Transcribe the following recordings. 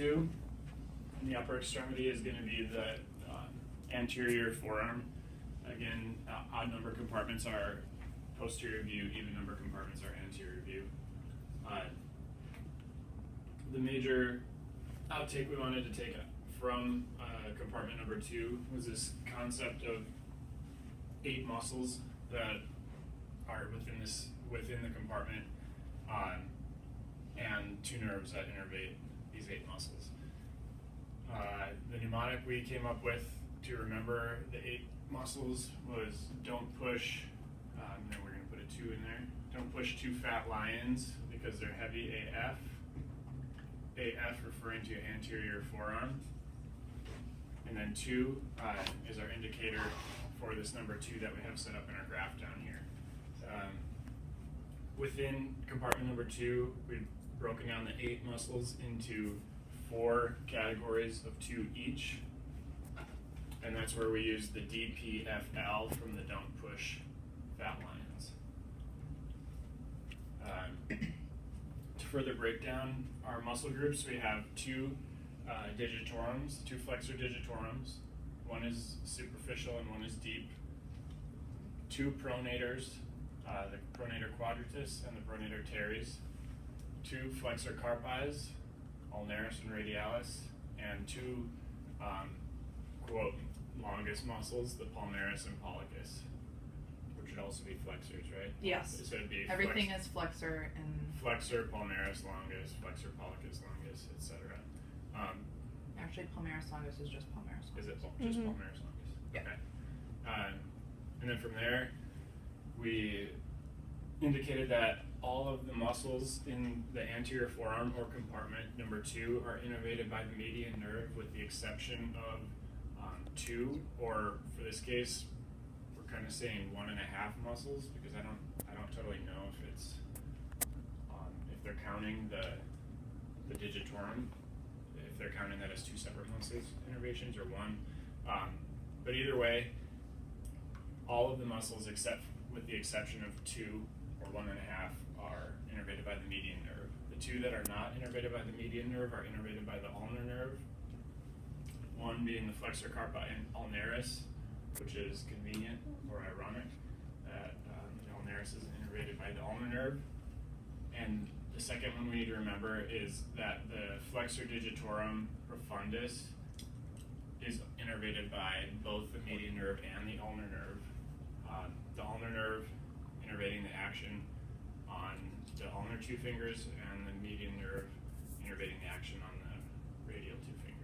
2. In the upper extremity is going to be the anterior forearm. Again, odd number compartments are posterior view, even number compartments are anterior view. The major outtake we wanted to take from compartment number 2 was this concept of 8 muscles that are within the compartment, and 2 nerves that innervate these 8 muscles. The mnemonic we came up with to remember the 8 muscles was don't push, and we're going to put a 2 in there, don't push 2 fat lions because they're heavy AF. AF referring to anterior forearm. And then 2 is our indicator for this number 2 that we have set up in our graph down here. Within compartment number 2, we've broken down the 8 muscles into 4 categories of 2 each. And that's where we use the DPFL from the don't push fat lions. To further break down our muscle groups, we have 2 digitorums, 2 flexor digitorums. One is superficial and one is deep. 2 pronators, the pronator quadratus and the pronator teres. 2 flexor carpis, ulnaris and radialis, and 2 quote longest muscles, the palmaris and pollicus, which would also be flexors, right? Yes. So it'd be everything is flexor and flexor, palmaris longus, flexor pollicus longus, etc. Actually, palmaris longus is just palmaris longus. Is it just palmaris longus? Yeah. Okay. And then from there, we indicated that all of the muscles in the anterior forearm or compartment number 2 are innervated by the median nerve, with the exception of 2, or for this case, we're kind of saying 1.5 muscles, because I don't totally know if it's if they're counting the digitorum, if they're counting that as 2 separate muscles innervations or 1. But either way, all of the muscles, except with the exception of 2 or 1.5, are innervated by the median nerve. The 2 that are not innervated by the median nerve are innervated by the ulnar nerve. One being the flexor carpi and ulnaris, which is convenient or ironic that the ulnaris is innervated by the ulnar nerve. And the second one we need to remember is that the flexor digitorum profundus is innervated by both the median nerve and the ulnar nerve. The ulnar nerve innervating the action on the ulnar 2 fingers, and the median nerve innervating the action on the radial 2 fingers.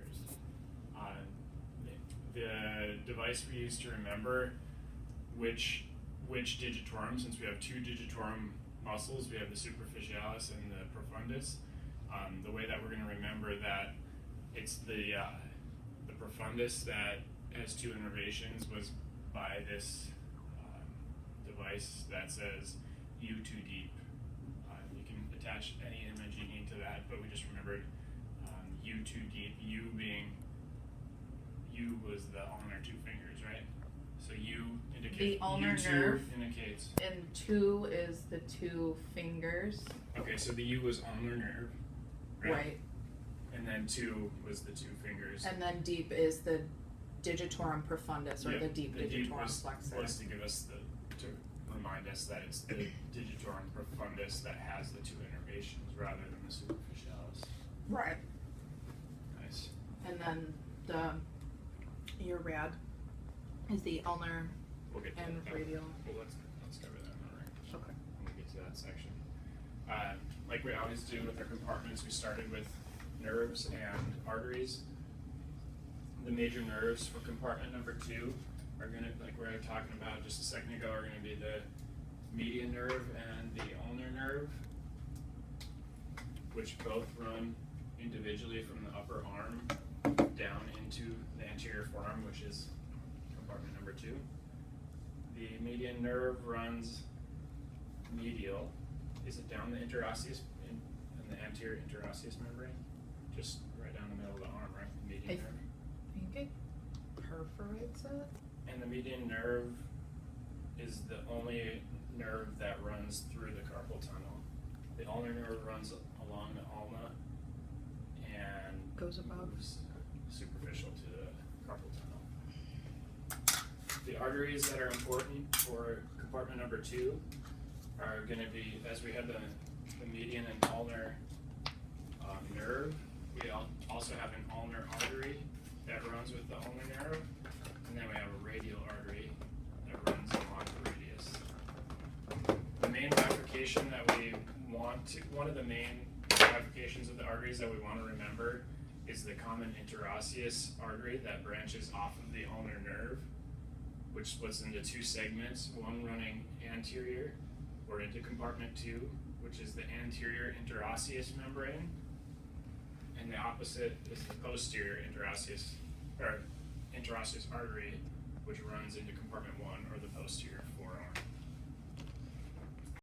The device we use to remember which digitorum, since we have 2 digitorum muscles, we have the superficialis and the profundus. The way that we're going to remember that it's the profundus that has 2 innervations was by this device that says U too deep. You can attach any image you need to that, but we just remembered U too deep. U was the ulnar 2 fingers, right? So U indicates the ulnar nerve indicates, and 2 is the 2 fingers. Okay, so the U was ulnar nerve, Right. And then 2 was the 2 fingers. And then deep is the digitorum profundus, or the deep digitorum flexor. Was to give us to remind us that it's the digitorum profundus that has the 2 innervations rather than the superficialis. Right. Nice. And then your rad is the ulnar and radial. Well, let's cover that now, right? Okay. When we get to that section. Like we always do with our compartments, we started with nerves and arteries. The major nerves for compartment number 2 are going to, like we were talking about just a second ago, are going to be the median nerve and the ulnar nerve, which both run individually from the upper arm down into the anterior forearm, which is compartment number 2. The median nerve runs medial. Is it down the interosseous, in the anterior interosseous membrane? Just right down the middle of the arm, right? The median nerve. I think it perforates it. And the median nerve is the only nerve that runs through the carpal tunnel. The ulnar nerve runs along the ulna, and goes above. Superficial to the carpal tunnel. The arteries that are important for compartment number 2 are going to be, as we have the median and ulnar nerve, we also have an ulnar artery that runs with the ulnar nerve, and then we have a radial artery that runs along the radius. The main bifurcation that we want to, one of the main bifurcations of the arteries that we want to remember is the common interosseous artery that branches off of the ulnar nerve, which splits into 2 segments, one running anterior or into compartment 2, which is the anterior interosseous membrane, and the opposite is the posterior interosseous artery, which runs into compartment 1 or the posterior forearm.